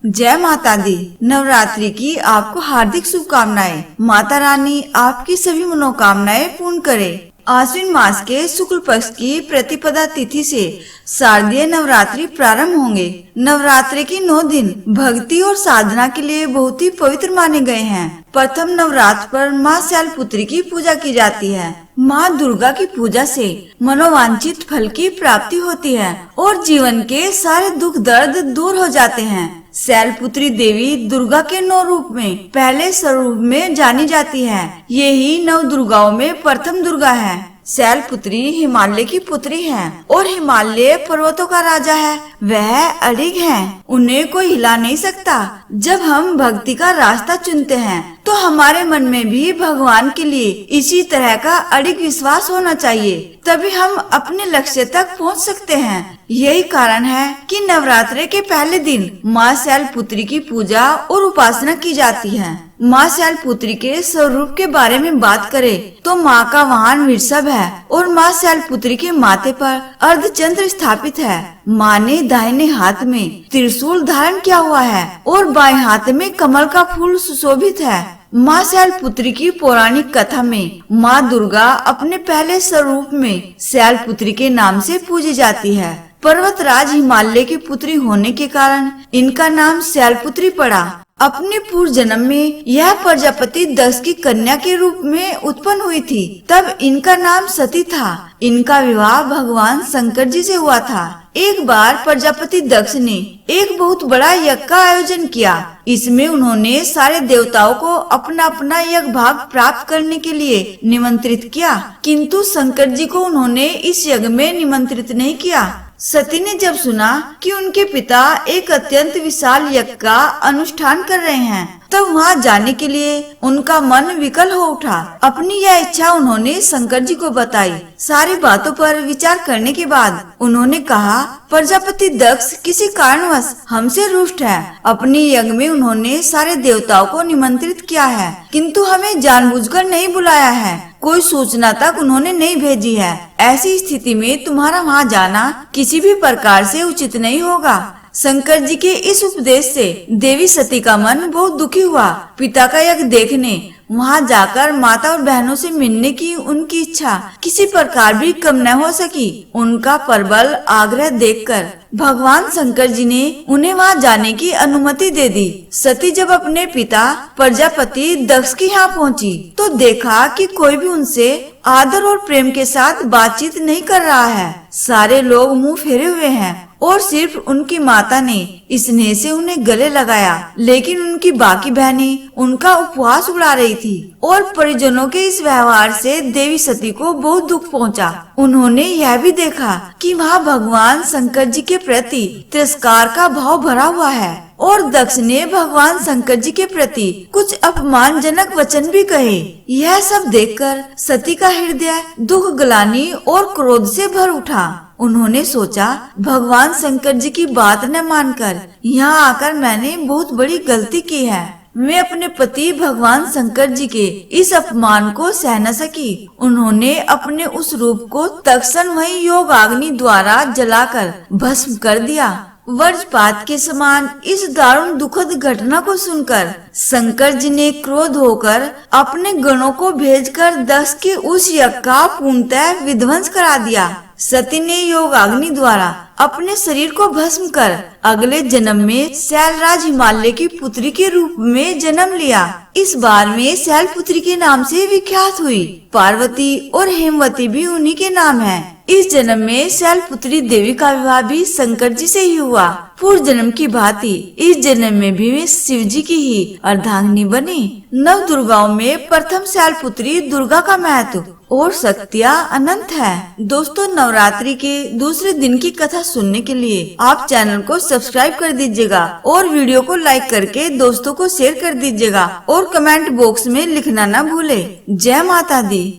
जय माता दी। नवरात्रि की आपको हार्दिक शुभकामनाएं। माता रानी आपकी सभी मनोकामनाएं पूर्ण करे। आश्विन मास के शुक्ल पक्ष की प्रतिपदा तिथि से शारदीय नवरात्रि प्रारंभ होंगे। नवरात्रि के 9 दिन भक्ति और साधना के लिए बहुत ही पवित्र माने गए हैं। प्रथम नवरात्र पर माँ शैलपुत्री की पूजा की जाती है। माँ दुर्गा की पूजा से मनोवांछित फल की प्राप्ति होती है और जीवन के सारे दुख दर्द दूर हो जाते हैं। शैलपुत्री देवी दुर्गा के 9 रूप में पहले स्वरूप में जानी जाती है। ये ही 9 दुर्गाओं में प्रथम दुर्गा है। शैलपुत्री हिमालय की पुत्री है और हिमालय पर्वतों का राजा है। वह अडिग है, उन्हें कोई हिला नहीं सकता। जब हम भक्ति का रास्ता चुनते हैं तो हमारे मन में भी भगवान के लिए इसी तरह का अडिग विश्वास होना चाहिए, तभी हम अपने लक्ष्य तक पहुंच सकते हैं। यही कारण है कि नवरात्रि के पहले दिन माँ शैलपुत्री की पूजा और उपासना की जाती है। माँ शैलपुत्री के स्वरूप के बारे में बात करें तो माँ का वाहन वृषभ है और माँ शैलपुत्री के माथे पर अर्धचंद्र स्थापित है। माँ ने दाहिने हाथ में त्रिशूल धारण किया हुआ है और बाएं हाथ में कमल का फूल सुशोभित है। माँ शैलपुत्री की पौराणिक कथा में माँ दुर्गा अपने पहले स्वरूप में शैलपुत्री के नाम से पूजी जाती है। पर्वतराज हिमालय की पुत्री होने के कारण इनका नाम शैलपुत्री पड़ा। अपने पूर्व जन्म में यह प्रजापति दक्ष की कन्या के रूप में उत्पन्न हुई थी, तब इनका नाम सती था। इनका विवाह भगवान शंकर जी से हुआ था। एक बार प्रजापति दक्ष ने एक बहुत बड़ा यज्ञ का आयोजन किया। इसमें उन्होंने सारे देवताओं को अपना अपना यज्ञ भाग प्राप्त करने के लिए निमंत्रित किया, किंतु शंकर जी को उन्होंने इस यज्ञ में निमंत्रित नहीं किया। सती ने जब सुना कि उनके पिता एक अत्यंत विशाल यज्ञ का अनुष्ठान कर रहे हैं, तब वहाँ जाने के लिए उनका मन विकल हो उठा। अपनी यह इच्छा उन्होंने शंकर जी को बताई। सारी बातों पर विचार करने के बाद उन्होंने कहा, प्रजापति दक्ष किसी कारणवश हमसे रुष्ट है। अपनी यज्ञ में उन्होंने सारे देवताओं को निमंत्रित किया है, किंतु हमें जानबूझकर नहीं बुलाया है। कोई सूचना तक उन्होंने नहीं भेजी है। ऐसी स्थिति में तुम्हारा वहाँ जाना किसी भी प्रकार से उचित नहीं होगा। शंकर जी के इस उपदेश से देवी सती का मन बहुत दुखी हुआ। पिता का यज्ञ देखने वहाँ जाकर माता और बहनों से मिलने की उनकी इच्छा किसी प्रकार भी कम न हो सकी। उनका प्रबल आग्रह देखकर भगवान शंकर जी ने उन्हें वहाँ जाने की अनुमति दे दी। सती जब अपने पिता प्रजापति दक्ष के यहाँ पहुँची तो देखा कि कोई भी उनसे आदर और प्रेम के साथ बातचीत नहीं कर रहा है। सारे लोग मुंह फेरे हुए हैं और सिर्फ उनकी माता ने स्नेह से उन्हें गले लगाया, लेकिन उनकी बाकी बहनें उनका उपवास उड़ा रही थी और परिजनों के इस व्यवहार से देवी सती को बहुत दुख पहुंचा। उन्होंने यह भी देखा कि वहाँ भगवान शंकर जी के प्रति तिरस्कार का भाव भरा हुआ है और दक्ष ने भगवान शंकर जी के प्रति कुछ अपमानजनक वचन भी कहे। यह सब देखकर सती का हृदय दुख, ग्लानि और क्रोध से भर उठा। उन्होंने सोचा, भगवान शंकर जी की बात न मानकर यहाँ आकर मैंने बहुत बड़ी गलती की है। मैं अपने पति भगवान शंकर जी के इस अपमान को सह न सकी। उन्होंने अपने उस रूप को तत्क्षण वही योगाग्नि द्वारा जलाकर भस्म कर दिया। वज्रपात के समान इस दारुण दुखद घटना को सुनकर शंकर जी ने क्रोध होकर अपने गणों को भेजकर दक्ष के उस यज्ञ का पूर्णतः विध्वंस करा दिया। सती ने योगाग्नि द्वारा अपने शरीर को भस्म कर अगले जन्म में शैलराज हिमालय की पुत्री के रूप में जन्म लिया। इस बार में शैलपुत्री के नाम से विख्यात हुई। पार्वती और हेमवती भी उन्हीं के नाम है। इस जन्म में शैलपुत्री देवी का विवाह भी शंकर जी से ही हुआ। पूर्व जन्म की भांति इस जन्म में भी वे शिव जी की ही अर्धांगिनी बनी। 9 दुर्गाओं में प्रथम शैलपुत्री दुर्गा का महत्व और शक्तियाँ अनंत है। दोस्तों, नवरात्रि के दूसरे दिन की कथा सुनने के लिए आप चैनल को सब्सक्राइब कर दीजिएगा और वीडियो को लाइक करके दोस्तों को शेयर कर दीजिएगा और कमेंट बॉक्स में लिखना न भूले। जय माता दी।